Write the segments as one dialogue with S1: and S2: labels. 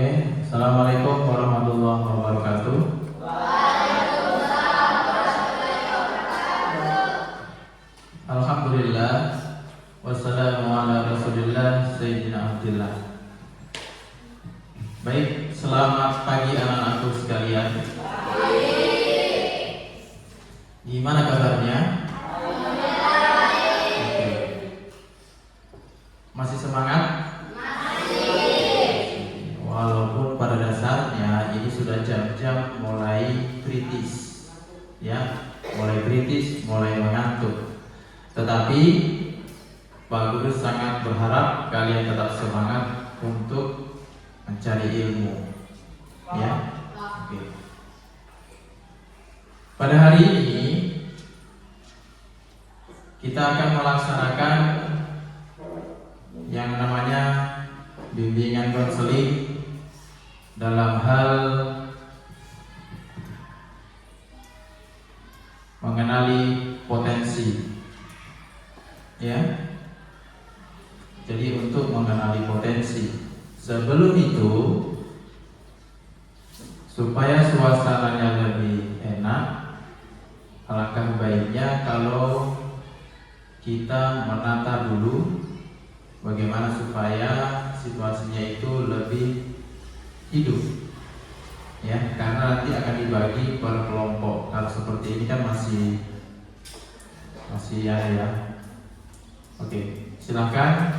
S1: Oke, Assalamualaikum warahmatullahi wabarakatuh. Alhamdulillah, wassalamu ala rasulillah sayyidina Abdillah. Baik, selamat pagi anak-anakku sekalian. Gimana kabarnya? Oke. Masih semangat? Walaupun pada dasarnya ini sudah jam-jam mulai kritis, ya, mulai kritis, mulai mengantuk. Tetapi Pak Guru sangat berharap kalian tetap semangat untuk mencari ilmu, ya. Oke. Pada hari ini kita akan melaksanakan yang namanya bimbingan konseling dalam hal mengenali potensi, ya. Jadi untuk mengenali potensi, sebelum itu supaya suasananya lebih enak, alangkah baiknya kalau kita menata dulu bagaimana supaya situasinya itu lebih hidup, ya, karena nanti akan dibagi per kelompok. Kalau seperti ini kan masih ya. Oke, silakan.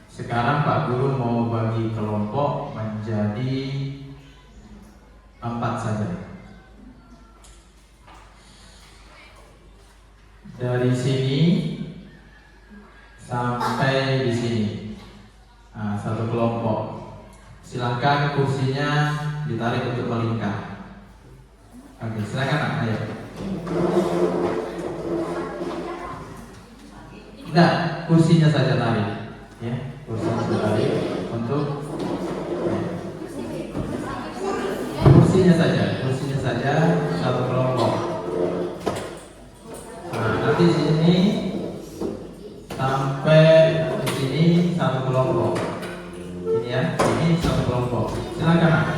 S1: Sekarang Pak Guru mau bagi kelompok menjadi 4 saja. Dari sini sampai di sini, nah, satu kelompok. Silakan kursinya ditarik untuk melingkar. Oke, silakan, ayo. Tidak, kursinya saja tarik, ya, kursinya tarik untuk, ya. kursinya saja satu kelompok. Nah, nanti sini sampai di sini satu kelompok. Ini ya, ini satu kelompok. Silakan.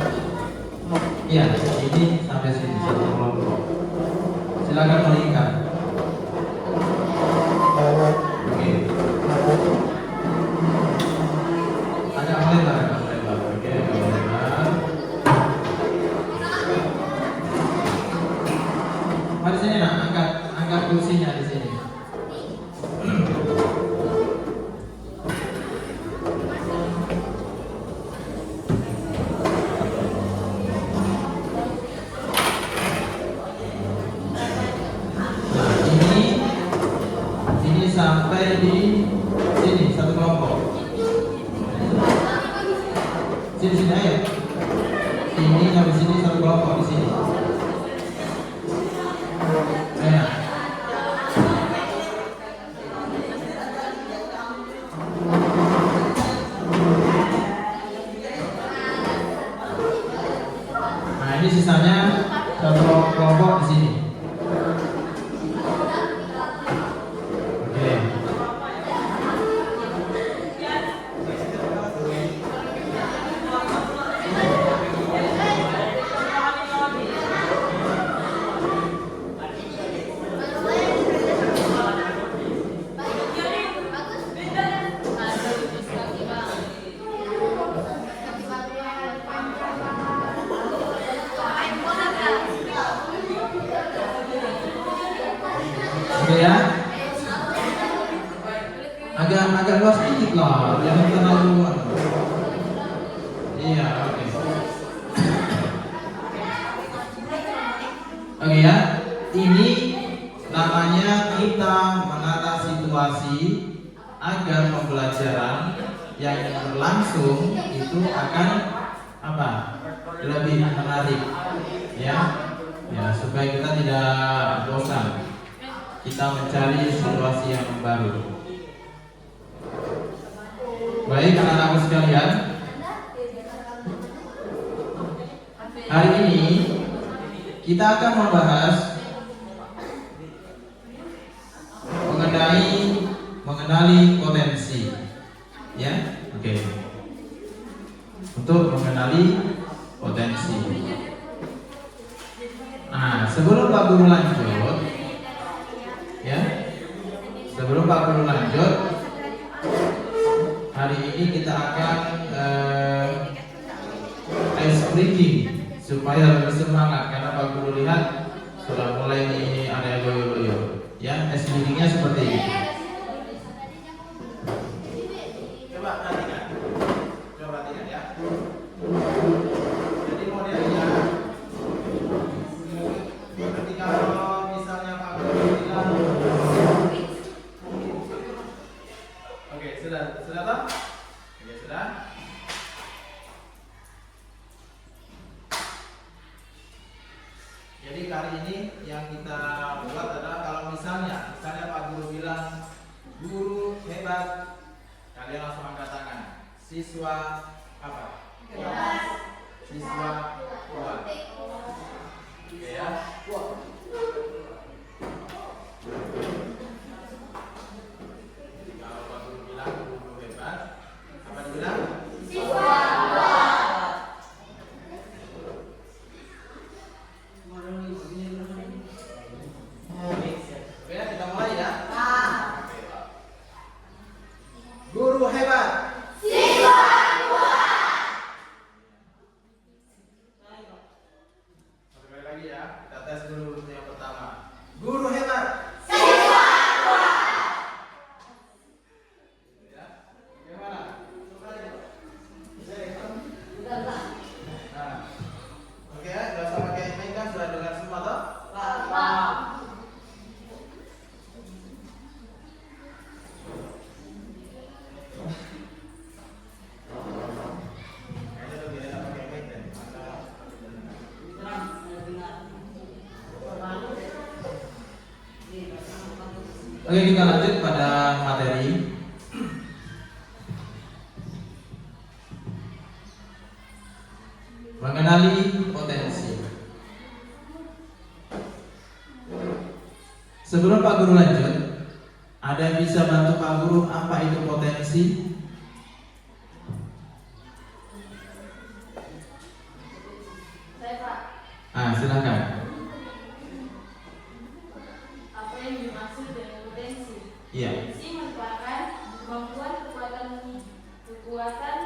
S1: Iya, ini sampai sini satu kelompok. Silakan melingkar. Oke. Agak melebar. Oke, melebar. Mari sini nak, angkat kursinya di sini. Sampai di sini satu kelompok. Sini ayo. Ini sampai sini satu kelompok di sini. Enak. Nah, ini sisanya satu kelompok di sini. Oke ya, agak luas sedikit lah, jangan terlalu. Iya, oke. Oke ya, ini namanya kita menata situasi agar pembelajaran yang berlangsung itu akan apa? Lebih menarik, ya, supaya kita tidak bosan. Kita mencari situasi yang baru. Baik anak-anakku sekalian, hari ini kita akan membahas mengenali potensi, ya. Oke. Untuk mengenali mengenali potensi. Nah, sebelum Pak Guru lanjut, ya, sebelum Pak Guru lanjut, hari ini kita akan ice breaking supaya lebih semangat, karena Pak Guru lihat sudah mulai nih ada yang loyo-loyo. Ya, ice breakingnya seperti ini. Coba perhatikan ya. Jadi modelnya, ketika misalnya Pak Guru bilang, oke, sudah toh? Oke, sudah. Jadi kali ini yang kita buat adalah kalau misalnya Pak Guru bilang guru hebat, kalian langsung angkat tangan. Siswa apa? Siswa kuat. Oke ya. Kalau Pak Guru bilang guru hebat, apa dibilang? Siswa kuat. Oke, kita mulai ya. Guru hebat. Siswa kuat. Sekali lagi ya, kita tes dulu yang pertama. Guru hebat. Siswa kuat. Ya, bagaimana? Coba aja. Nah, oke, sudah usah pakai mic kan, sudah dengar semua toh? Pak. Oke, kita lanjut pada materi. Mengenali potensi. Sebelum Pak Guru lanjut, ada yang bisa bantu Pak Guru apa itu potensi?
S2: Saya, Pak.
S1: Silakan.
S2: Apa yang dimaksud dengan potensi?
S1: Iya.
S2: Potensi merupakan kemampuan kekuatan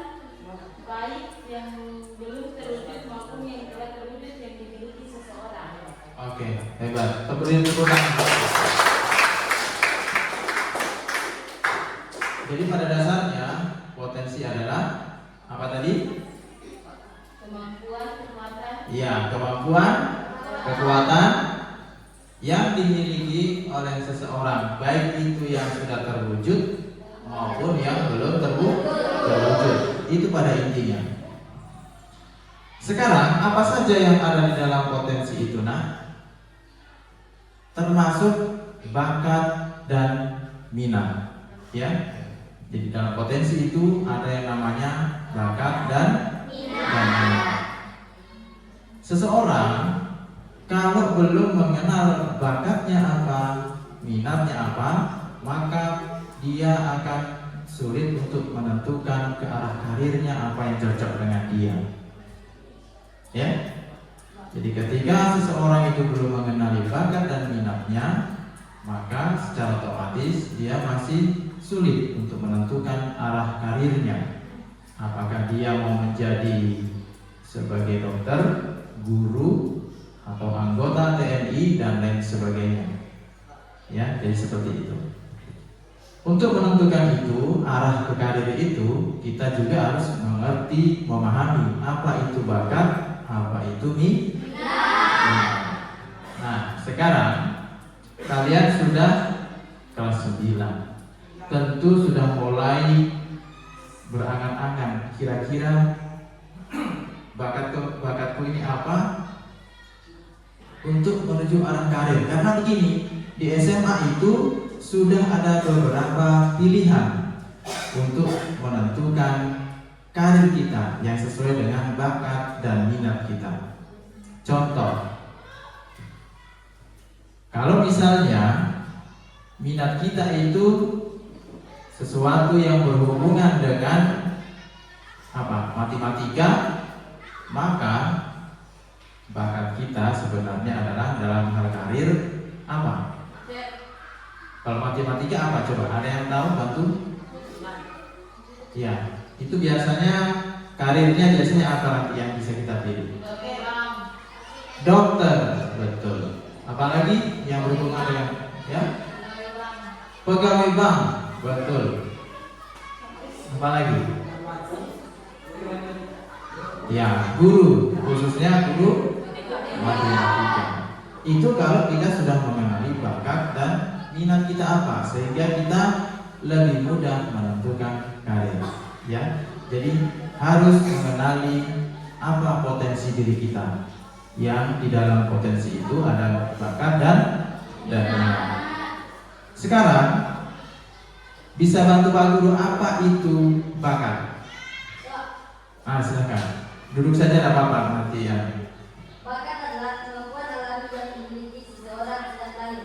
S2: baik yang belum terwujud maupun yang telah terwujud yang dimiliki seseorang.
S1: Oke, hebat. Tepuk tangan. Jadi pada dasarnya potensi adalah apa tadi?
S2: Kemampuan kekuatan.
S1: Iya, kemampuan kekuatan yang dimiliki oleh seseorang, baik itu yang sudah terwujud maupun yang belum terwujud. Itu pada intinya. Sekarang apa saja yang ada di dalam potensi itu, nah? Termasuk bakat dan minat, ya. Jadi dalam potensi itu ada yang namanya bakat dan minat. Seseorang kalau belum mengenal bakatnya apa, minatnya apa, maka dia akan sulit untuk menentukan ke arah karirnya apa yang cocok dengan dia. Ya. Jadi ketika seseorang itu belum mengenali bakat dan minatnya, maka secara otomatis dia masih sulit untuk menentukan arah karirnya. Apakah dia mau menjadi sebagai dokter, guru, atau anggota TNI dan lain sebagainya. Ya, jadi seperti itu. Untuk menentukan itu, arah ke karir itu, kita juga harus mengerti, memahami apa itu bakat, apa itu minat. Nah, sekarang kalian sudah kelas 9. Tentu sudah mulai berangan-angan, kira-kira bakatku ini apa untuk menuju arah karir. Karena begini, di SMA itu sudah ada beberapa pilihan untuk menentukan karir kita yang sesuai dengan bakat dan minat kita. Contoh, kalau misalnya minat kita itu sesuatu yang berhubungan dengan apa? Matematika, maka bakat kita sebenarnya adalah dalam hal karir apa? Kalau matematika apa coba? Ada yang tahu? Bantu? Ya, itu biasanya karirnya apa nanti yang bisa kita pilih? Dokter, betul. Apalagi yang berhubungan dengan ya? Pegawai bank, betul. Apalagi? Ya, guru, khususnya guru matematika. Itu kalau kita sudah mengenali bakat dan minat kita apa, sehingga kita lebih mudah menentukan karir. Ya, jadi harus mengenali apa potensi diri kita. Yang di dalam potensi itu ada bakat dan minat. Sekarang bisa bantu Pak Guru apa itu bakat? Silakan. Duduk saja, tidak apa-apa nanti ya.
S3: Bakat adalah kemampuan alami yang dimiliki seseorang sejak lahir.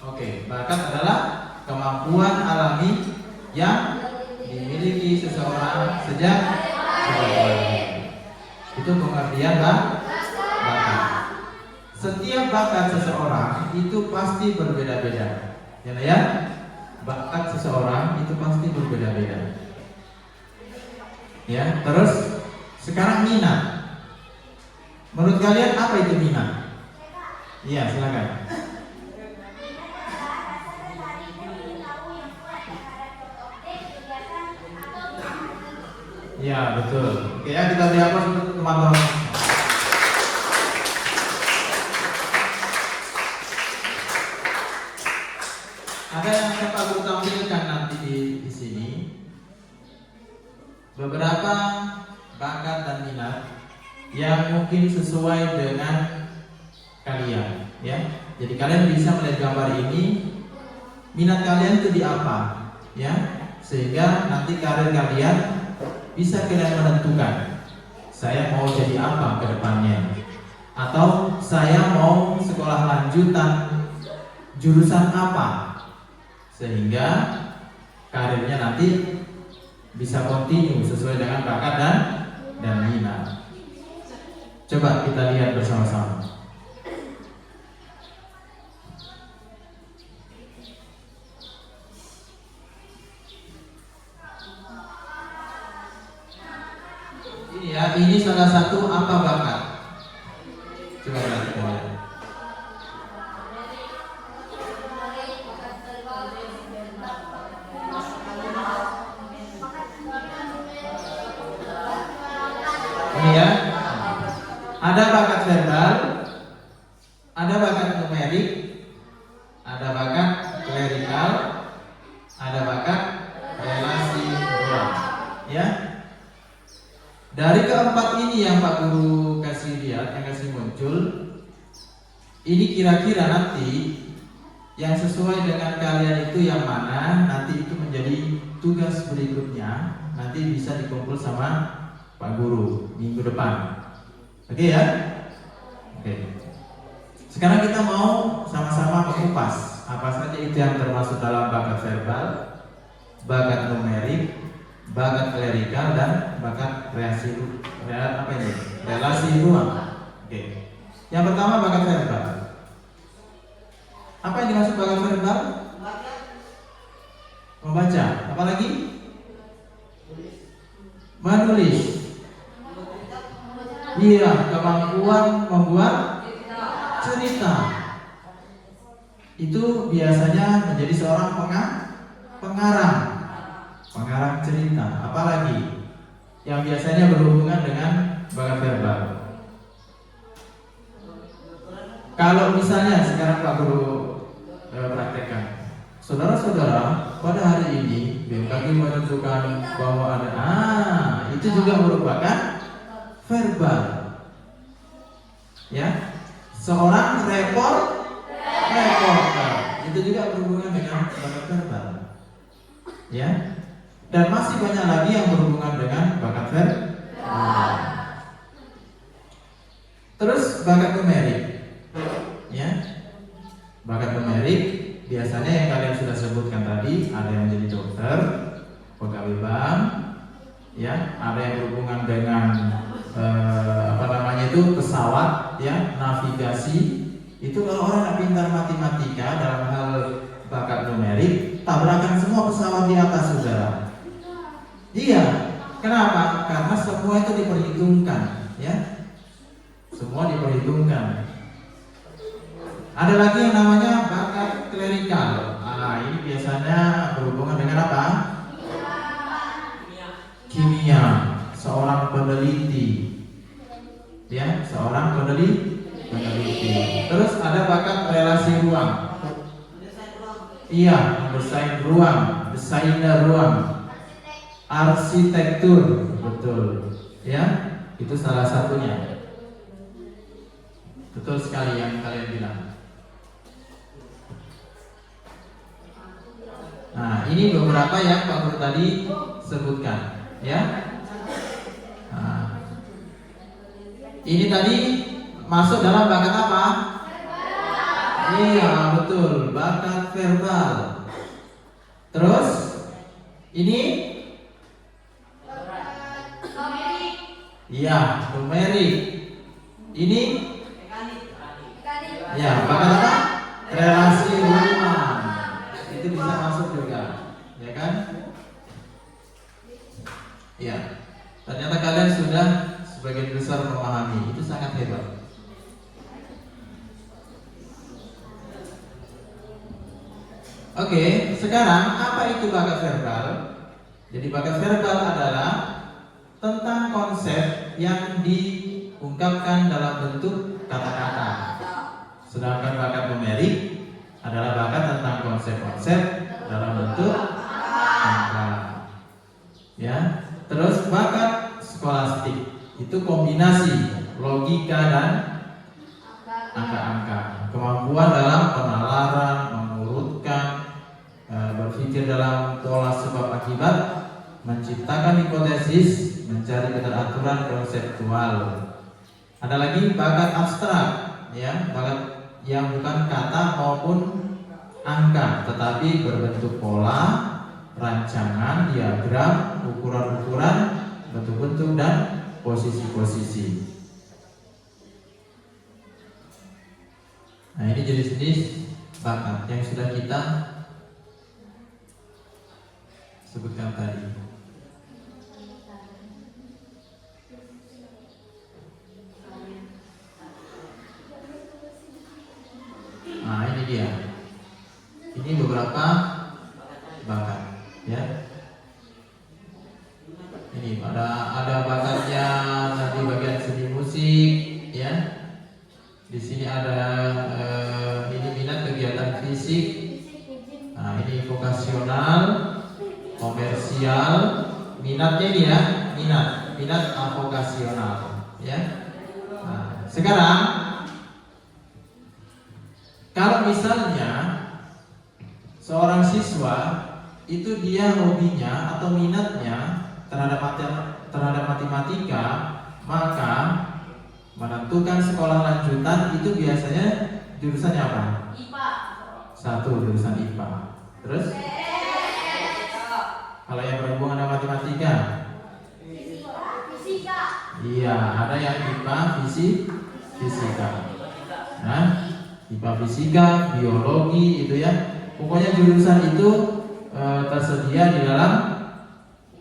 S1: Oke, bakat adalah kemampuan alami yang dimiliki seseorang sejak lahir. Itu pengertian bakat. Setiap bakat seseorang itu pasti berbeda-beda. Ya, bakat seseorang itu pasti berbeda-beda. Ya, terus sekarang minat. Menurut kalian apa itu minat? Iya, silakan. Iya, betul. Oke, ya kita beri apa untuk teman-teman. Ada yang akan Pak Guru tampilkan nanti di sini. Beberapa bakat dan minat yang mungkin sesuai dengan kalian, ya. Jadi kalian bisa melihat gambar ini, minat kalian itu di apa, ya, sehingga nanti karir kalian bisa kalian menentukan. Saya mau jadi apa ke depannya, atau saya mau sekolah lanjutan jurusan apa, sehingga karirnya nanti bisa kontinu sesuai dengan bakat dan minat. Coba kita lihat bersama-sama. Ini ya, ini salah satu apa bakat? Coba kita lihat. Ini ya, ada bakat verbal, ada bakat numerik, ada bakat klerikal, ada bakat relasi ruang. Ya, dari keempat ini yang Pak Guru kasih lihat, yang kasih muncul, ini kira-kira nanti yang sesuai dengan kalian itu yang mana, nanti itu menjadi tugas berikutnya, nanti bisa dikumpul sama Pak Guru minggu depan. Oke ya? Oke. Sekarang kita mau sama-sama mengupas apa saja itu yang termasuk dalam bakat verbal, bakat numerik, bakat klerikal, dan bakat relasi ruang. Oke. Yang pertama bakat verbal. Apa yang dimaksud bakat verbal? Membaca. Apa lagi? Menulis. Iya, kemampuan membuat cerita. Itu biasanya menjadi seorang pengarang cerita. Apalagi yang biasanya berhubungan dengan bakat verbal. Kalau misalnya sekarang Pak Guru praktekkan, saudara-saudara, pada hari ini BMKG menentukan bahwa ada itu juga merupakan verbal, ya, seorang reporter itu juga berhubungan dengan bakat verbal, ya, dan masih banyak lagi yang berhubungan dengan bakat verbal. Terus bakat numerik, ya, bakat numerik biasanya yang kalian sudah sebutkan tadi, ada yang menjadi dokter, pegawai bank, ya, ada yang berhubungan dengan itu pesawat, ya, navigasi. Itu kalau orang yang pintar matematika dalam hal bakat numerik, tabrakan semua pesawat di atas, saudara. Iya, kenapa? Karena semua itu diperhitungkan, ya. Semua diperhitungkan. Ada lagi yang namanya bakat klerikal. Ini biasanya berhubungan dengan apa? Kimia. Seorang peneliti, ya, seorang peneliti. Terus ada bakat relasi ruang. Iya, mendesain ruang, desainer ruang, arsitektur, betul, ya, itu salah satunya. Betul sekali yang kalian bilang. Nah, ini beberapa yang Pak Guru tadi sebutkan, ya. Nah, ini tadi masuk dalam bakat apa? Iya, betul, bakat verbal. Terus ini? Iya, numerik. Ini? Ya, bakat apa? Relasi rumah. Itu bisa masuk juga, ya kan? Ya, ternyata kalian sudah sebagian besar memahami. Itu sangat hebat. Oke, sekarang apa itu bakat verbal? Jadi bakat verbal adalah tentang konsep yang diungkapkan dalam bentuk kata-kata. Sedangkan bakat numerik adalah bakat tentang konsep-konsep dalam bentuk angka. Ya, terus bakat skolastik itu kombinasi logika dan angka-angka. Kemampuan dalam penalaran, mengurutkan, berpikir dalam pola sebab akibat, menciptakan hipotesis, mencari keteraturan konseptual. Ada lagi bakat abstrak, ya, bakat yang bukan kata maupun angka, tetapi berbentuk pola, rancangan, diagram, ukuran-ukuran, bentuk-bentuk dan posisi-posisi. Nah, ini jenis-jenis bakat yang sudah kita sebutkan tadi. Nah, ini dia. Ini beberapa bakat, ya. Ini ada bakatnya nanti bagian seni musik, ya. Di sini ada ini minat kegiatan fisik. Nah, ini vokasional, komersial, minatnya ini ya, minat vokasional, ya. Nah, sekarang kalau misalnya seorang siswa itu dia hobinya atau minatnya terhadap matematika, maka menentukan sekolah lanjutan itu biasanya jurusannya apa?
S2: IPA.
S1: Satu, jurusan IPA. Terus? Kalau yang berhubungan dengan matematika?
S3: Fisika.
S1: Iya, ada yang IPA, fisika. Nah, IPA, fisika, biologi itu ya. Pokoknya jurusan itu tersedia di dalam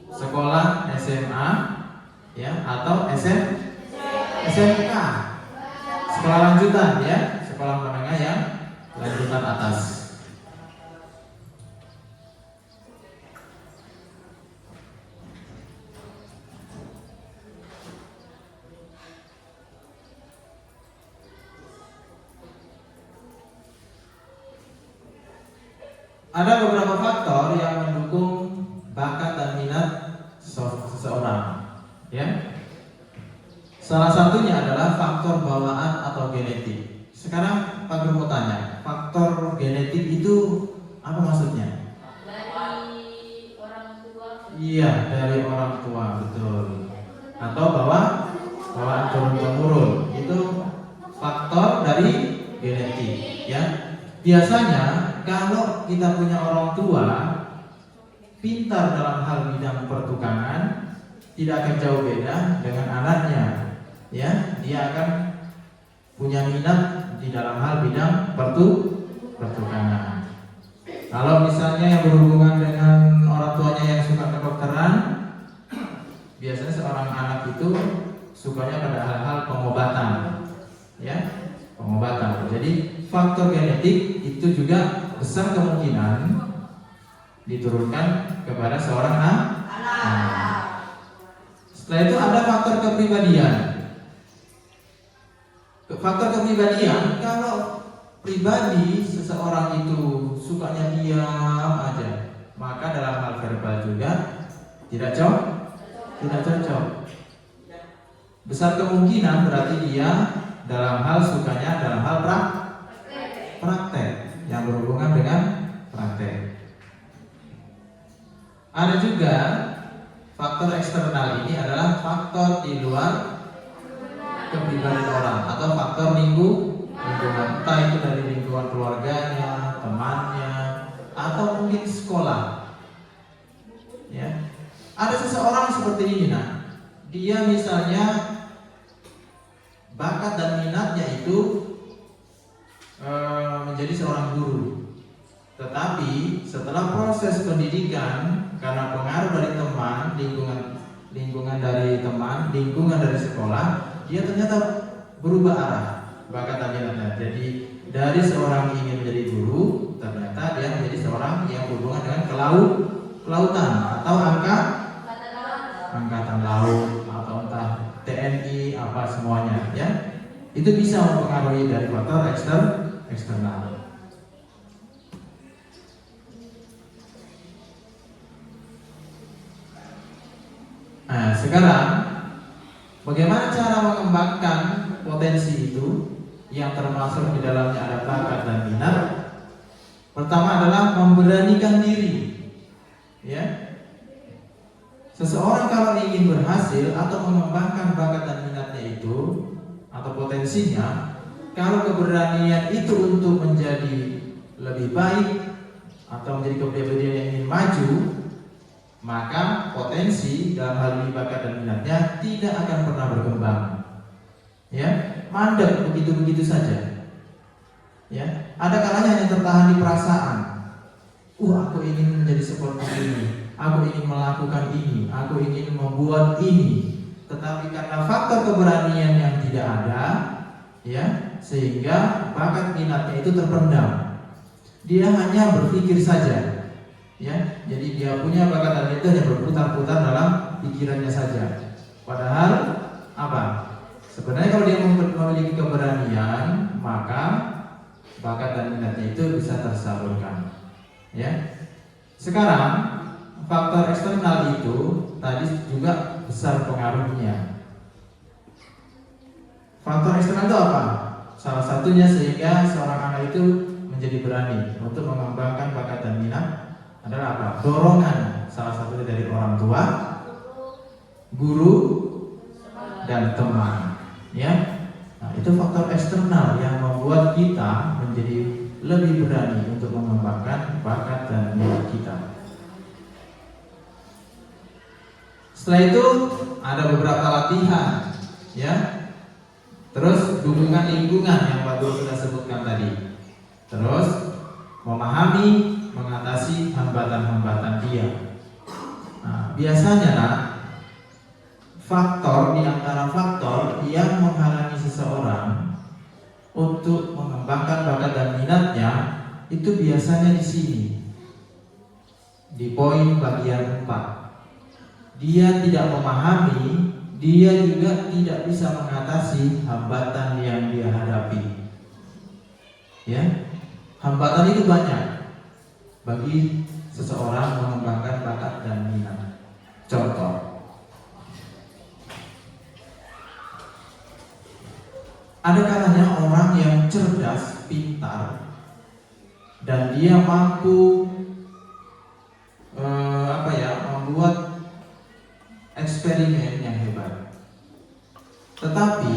S1: sekolah SMA, ya, atau SMK, sekolah lanjutan, ya, sekolah menengah yang lanjutan atas. Ada beberapa faktor yang mendukung bakat dan minat seseorang, ya. Salah satunya adalah faktor bawaan atau genetik. Sekarang Pak Guru mau tanya, faktor genetik itu apa maksudnya?
S2: Dari orang tua.
S1: Iya, dari orang tua, betul. Atau bawaan turun-temurun. Itu faktor dari genetik, ya. Biasanya kalau kita punya orang tua pintar dalam hal bidang pertukangan, tidak akan jauh beda dengan anaknya. ya, dia akan punya minat di dalam hal bidang pertukangan. Kalau misalnya yang berhubungan dengan orang tuanya yang suka kedokteran, biasanya seorang anak itu sukanya pada hal-hal pengobatan, ya, pengobatan. Jadi faktor genetik itu juga besar kemungkinan diturunkan kepada seorang anak. Setelah itu ada faktor kepribadian. Faktor kepribadian, kalau pribadi seseorang itu sukanya diam aja, maka dalam hal verbal juga tidak cocok. Besar kemungkinan berarti dia dalam hal sukanya dalam hal praktek yang berhubungan dengan praktek. Ada juga faktor eksternal, ini adalah faktor di luar kepribadian orang atau faktor lingkungan, entah itu dari lingkungan keluarganya, temannya, atau mungkin sekolah. Ya, ada seseorang seperti ini, dia misalnya bakat dan minatnya itu menjadi seorang guru, tetapi setelah proses pendidikan karena pengaruh dari teman, lingkungan dari teman, lingkungan dari sekolah, dia ternyata berubah arah bakat dan minatnya. Jadi dari seorang ingin menjadi guru, ternyata dia menjadi seorang yang berhubungan dengan kelautan atau angkatan laut atau entah TNI apa semuanya, ya. Itu bisa mempengaruhi dari faktor eksternal. Nah, sekarang bagaimana cara mengembangkan potensi itu yang termasuk di dalamnya ada bakat dan minat? Pertama adalah memberanikan diri. Ya. Seseorang kalau ingin berhasil atau mengembangkan bakat dan minatnya itu atau potensinya, kalau keberanian itu untuk menjadi lebih baik atau menjadi kepribadian yang ingin maju, maka potensi dalam hal ini bakat dan minatnya tidak akan pernah berkembang. Ya, mandek begitu-begitu saja. Ya, ada kalanya hanya tertahan di perasaan. Aku ingin menjadi seperti ini, aku ingin melakukan ini, aku ingin membuat ini. Tetapi karena faktor keberanian yang tidak ada, ya, sehingga bakat minatnya itu terpendam. Dia hanya berpikir saja. Ya, jadi dia punya bakat dan itu hanya berputar-putar dalam pikirannya saja. Padahal apa? Sebenarnya kalau dia memiliki keberanian, maka bakat dan minatnya itu bisa tersalurkan. Ya. Sekarang faktor eksternal itu tadi juga besar pengaruhnya. Faktor eksternal itu apa? Salah satunya sehingga seorang anak itu menjadi berani untuk mengembangkan bakat dan minat adalah apa? Dorongan, salah satunya dari orang tua, guru, dan teman. Ya, nah, itu faktor eksternal yang membuat kita menjadi lebih berani untuk mengembangkan bakat dan minat kita. Setelah itu ada beberapa latihan, ya. Terus dukungan lingkungan yang Pak Guru sudah sebutkan tadi. Terus memahami, mengatasi hambatan-hambatan dia. Nah, biasanya faktor di antara faktor yang menghalangi seseorang untuk mengembangkan bakat dan minatnya itu biasanya di sini. Di poin bagian 4. Dia tidak memahami, dia juga tidak bisa mengatasi hambatan yang dia hadapi. Ya, hambatan itu banyak bagi seseorang mengembangkan bakat dan minat. Contoh, ada kalanya orang yang cerdas, pintar, dan dia mampu membuat eksperimen yang hebat. Tetapi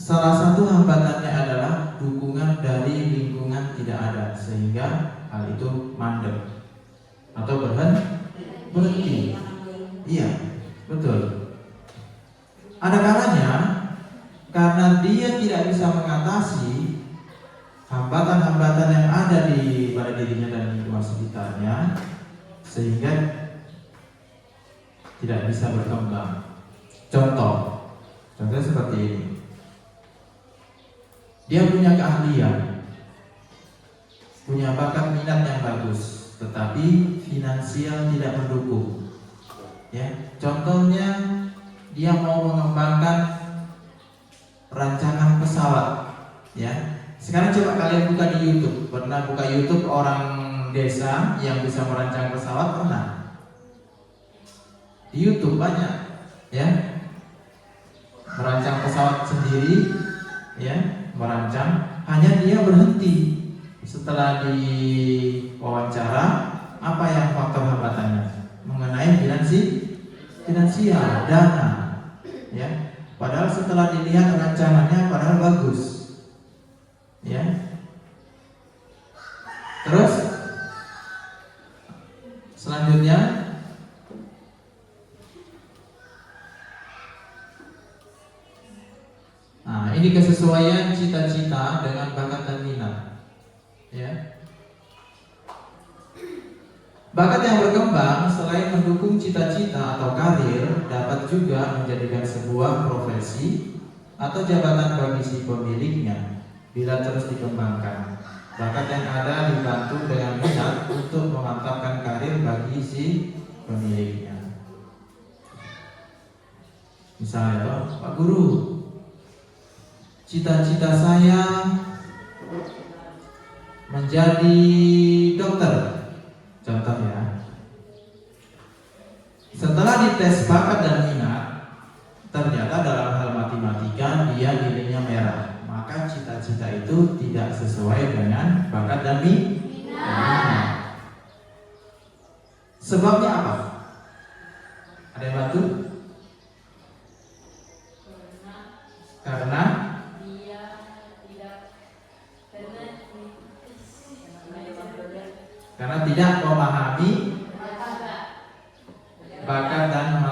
S1: salah satu hambatannya adalah dukungan dari lingkungan tidak ada, sehingga hal itu mandek atau berhenti. Iya, betul. ada kalanya karena dia tidak bisa mengatasi hambatan-hambatan yang ada pada dirinya dan lingkungan sekitarnya, sehingga tidak bisa berkembang. Contohnya seperti ini. Dia punya keahlian, punya bakat minat yang bagus, tetapi finansial tidak mendukung. Ya, contohnya dia mau mengembangkan rancangan pesawat. Ya, sekarang coba kalian buka di YouTube. Pernah buka YouTube orang desa yang bisa merancang pesawat? Pernah? Di YouTube banyak, ya, merancang pesawat sendiri, ya, merancang. Hanya dia berhenti setelah diwawancara. Apa yang faktor hambatannya? Mengenai finansial, dana, ya. Padahal setelah dilihat rancangannya, padahal bagus, ya. Terus selanjutnya, nah ini kesesuaian cita-cita dengan bakat dan minat, ya. Bakat yang berkembang selain mendukung cita-cita atau karir, dapat juga menjadikan sebuah profesi atau jabatan bagi si pemiliknya bila terus dikembangkan. Bakat yang ada dibantu dengan minat untuk memantapkan karir bagi si pemiliknya. Misalnya, Pak Guru, cita-cita saya menjadi dokter. Contoh ya. Setelah dites bakat dan minat, ternyata dalam hal matematika dia nilainya merah. Maka cita-cita itu tidak sesuai dengan bakat dan minat. Sebabnya apa? Ada yang bantu? Karena tidak memahami bakat dan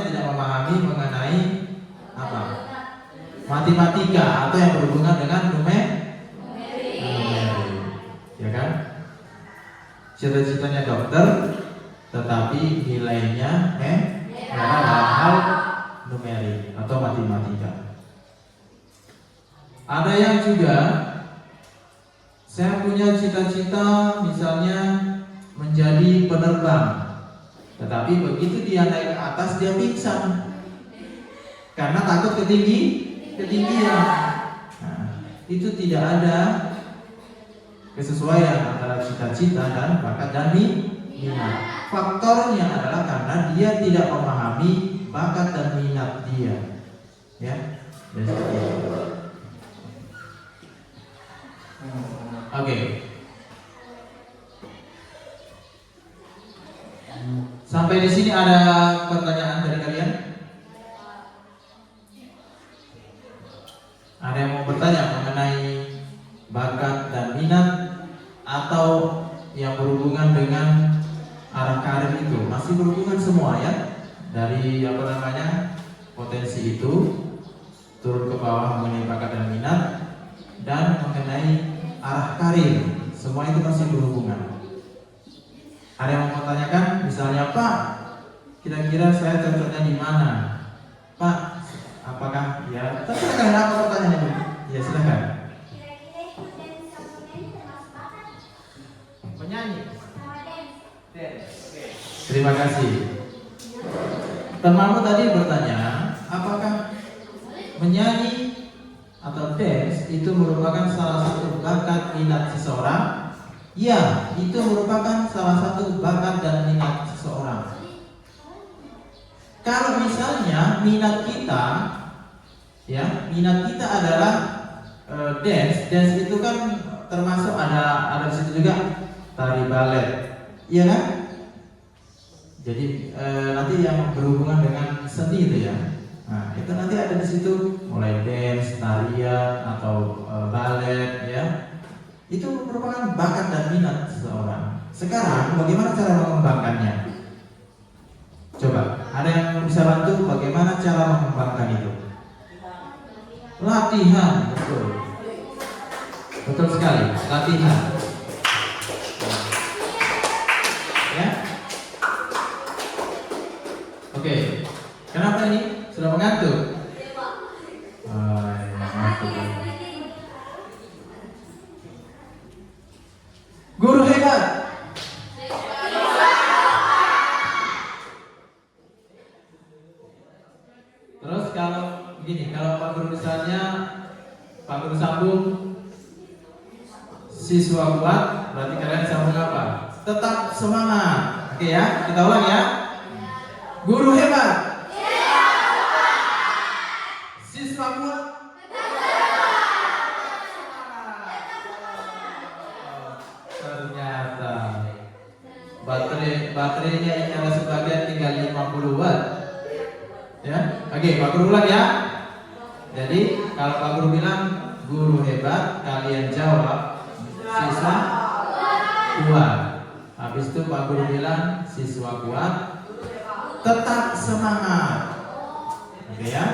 S1: tidak memahami mengenai apa? Matematika atau yang berhubungan dengan numerik. Ya kan? Cita-citanya dokter, tetapi nilainya dalam hal numerik atau matematika. Ada yang juga, saya punya cita-cita misalnya menjadi penerbang, tetapi begitu dia naik ke atas dia pingsan karena takut ketinggian. Nah, itu tidak ada kesesuaian antara cita-cita dan bakat dan minat. Faktornya adalah karena dia tidak memahami bakat dan minat dia. Ya, Oke. Sampai di sini ada pertanyaan dari kalian? Ada yang mau bertanya mengenai bakat dan minat atau yang berhubungan dengan arah karir itu? Masih berhubungan semua ya? Dari potensi itu turun ke bawah mengenai bakat dan minat dan mengenai arah karir, semua itu masih berhubungan. Ada yang mau tanyakan, misalnya Pak, kira-kira saya cocoknya di mana? Pak, apakah ya? Silakan, apa pertanyaannya Bu? Ya silakan.
S3: Kira-kira itu dance sama menyanyi termasuk bakat?
S1: Menyanyi.
S3: Sama dance.
S1: Oke. Terima kasih. Temanmu tadi bertanya, apakah menyanyi atau dance itu merupakan salah satu bakat minat seseorang? Ya, itu merupakan salah satu bakat dan minat seseorang. Kalau misalnya minat kita adalah dance itu kan termasuk ada di situ juga tari balet, iya kan? Jadi nanti yang berhubungan dengan seni itu ya. Nah, itu nanti ada di situ mulai dance, tarian atau balet ya. Itu merupakan bakat dan minat seseorang. Sekarang bagaimana cara mengembangkannya? Coba, ada yang bisa bantu bagaimana cara mengembangkan Latihan, betul. Betul sekali, latihan. Ya. Oke. Kenapa ini? Sudah mengantuk? Mengantuk. Guru hebat. Terus kalau begini, kalau Pak Guru misalnya Pak Guru sambung siswa kuat, berarti kalian sambung apa? Tetap semangat. Oke ya, kita ulang ya. Guru hebat. Siswa kuat. Ternyata baterainya ini ada sebagian tinggal 50 watt. Ya, oke, Pak Guru ulang ya. Jadi kalau Pak Guru bilang guru hebat, kalian jawab siswa kuat. Habis itu Pak Guru bilang siswa kuat, tetap semangat. Oke ya,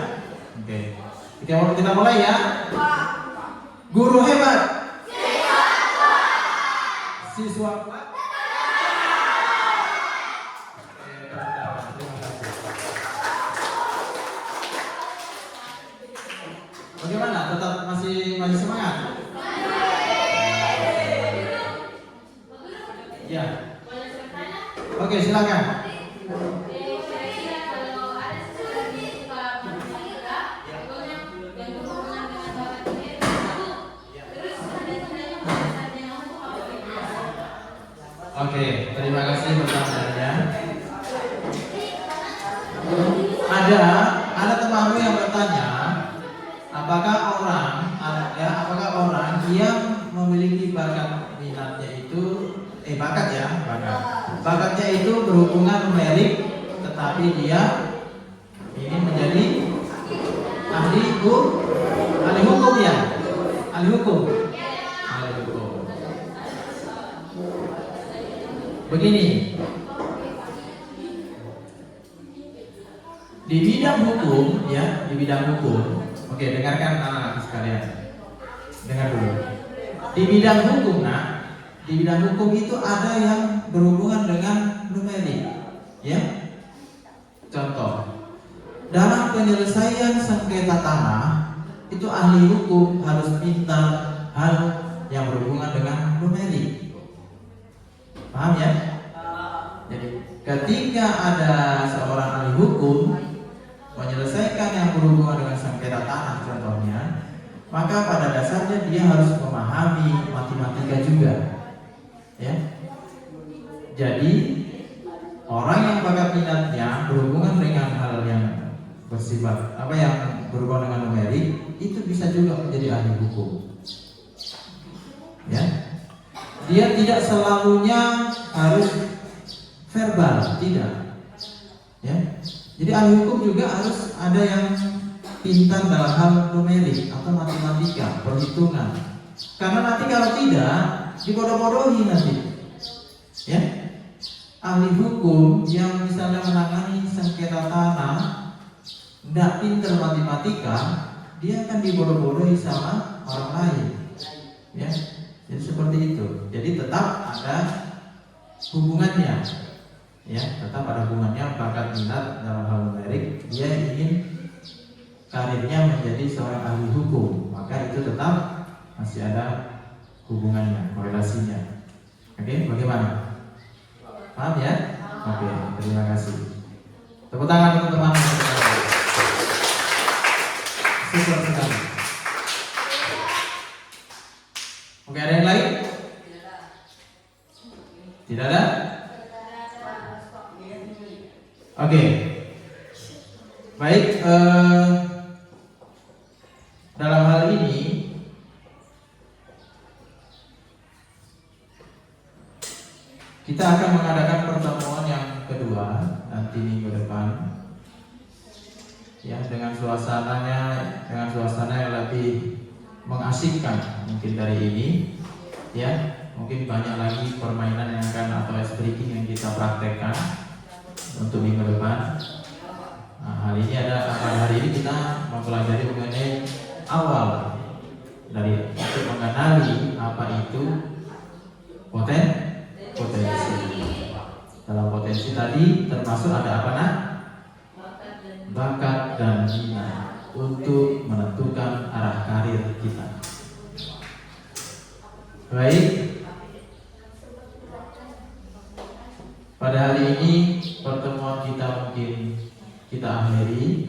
S1: oke. Kita mulai ya. Guru hebat, siswa kuat. Bagaimana? Tetap masih semangat? Ya. Oke, silakan.
S2: Kira-kira kalau ada sesuatu yang suka matematika, pokoknya yang berhubungan dengan bakat ini satu. Terus tanda-tandanya pada saat yang untuk apa?
S1: Oke, terima kasih pertanyaannya. Ada temanmu yang bertanya, apakah orang yang memiliki bakat minatnya itu bakatnya itu berhubungan numerik, tetapi dia ingin menjadi ahli hukum ya, ahli hukum. Begini, di bidang hukum ya, oke, dengarkan anak-anak sekalian, dengar dulu. Di bidang hukum itu ada yang berhubungan dengan numerik, ya. Contoh, dalam penyelesaian sengketa tanah itu ahli hukum harus pintar hal yang berhubungan dengan numerik. Paham ya? Jadi ketika ada seorang ahli hukum menyelesaikan yang berhubungan dengan sengketa tanah contohnya, maka pada dasarnya dia harus memahami matematika juga. Ya. Jadi orang yang bakat minatnya berhubungan dengan hal yang bersifat yang berhubungan dengan numerik itu bisa juga menjadi ahli hukum. Ya. Dia tidak selalunya harus verbal, tidak. Ya. Jadi ahli hukum juga harus ada yang pintar dalam hal numerik atau matematika, perhitungan. Karena nanti kalau tidak dibodoh-bodohi nanti. Ya. Ahli hukum yang misalnya menangani sengketa tanah tidak pintar matematika, dia akan dibodoh-bodohi sama orang lain. Ya. Jadi seperti itu. Jadi tetap ada hubungannya. Ya, tetap ada hubungannya bakat minat dalam hal numerik. Dia ingin karirnya menjadi seorang ahli hukum, maka itu tetap masih ada hubungannya, korelasinya. Oke, bagaimana? Paham ya? Oke, terima kasih. Tepuk tangan untuk teman-teman. Super sekali. Oke, ada yang lain? Tidak ada? Oke. Baik, dalam hal ini kita akan mengadakan pertemuan yang kedua nanti minggu depan, ya, dengan suasana yang lebih mengasyikkan mungkin dari ini, ya. Mungkin banyak lagi permainan yang akan atau ice breaking yang kita praktekkan untuk minggu depan. Nah, hari ini kita mempelajari mengenai awal dari untuk mengenali apa itu potensi. Dalam potensi tadi termasuk ada apa nak? Bakat dan minat untuk menentukan arah karir kita. Baik. Pada hari ini pertemuan kita mungkin kita akhiri,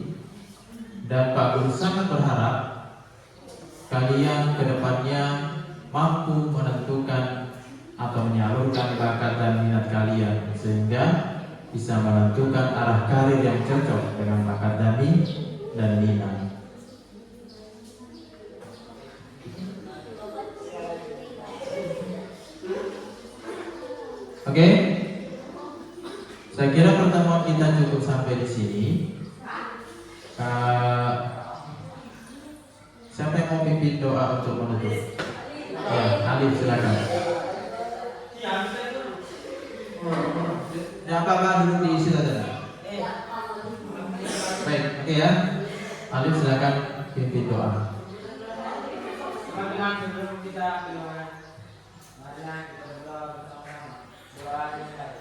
S1: dan Pak Guru sangat berharap kalian kedepannya mampu menentukan atau menyalurkan bakat dan minat kalian sehingga bisa menentukan arah karir yang cocok dengan bakat dan minat. Oke, saya kira pertemuan kita cukup sampai di sini. Siapa yang mau pimpin doa untuk menutup? Ya, Alif silakan. Ya, apa dulu di silakan. Baik, oke ya. Alif silakan pimpin doa.
S4: Sebelum kita keluar, marilah kita berdoa bersama-sama. Doa dimulai.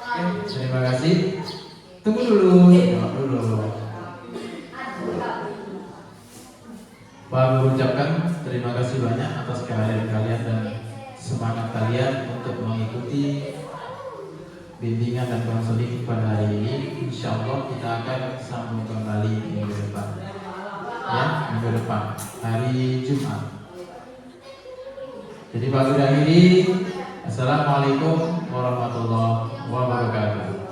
S1: Oke, terima kasih. Tunggu dulu, jawab dulu. Pak Guru ucapkan terima kasih banyak atas kehadiran kalian dan semangat kalian untuk mengikuti bimbingan dan konseling pada hari ini. Insya Allah kita akan sambung kembali minggu depan. Ya, minggu depan hari Jumat. Jadi Pak Guru akhiri. Assalamualaikum warahmatullahi wabarakatuh.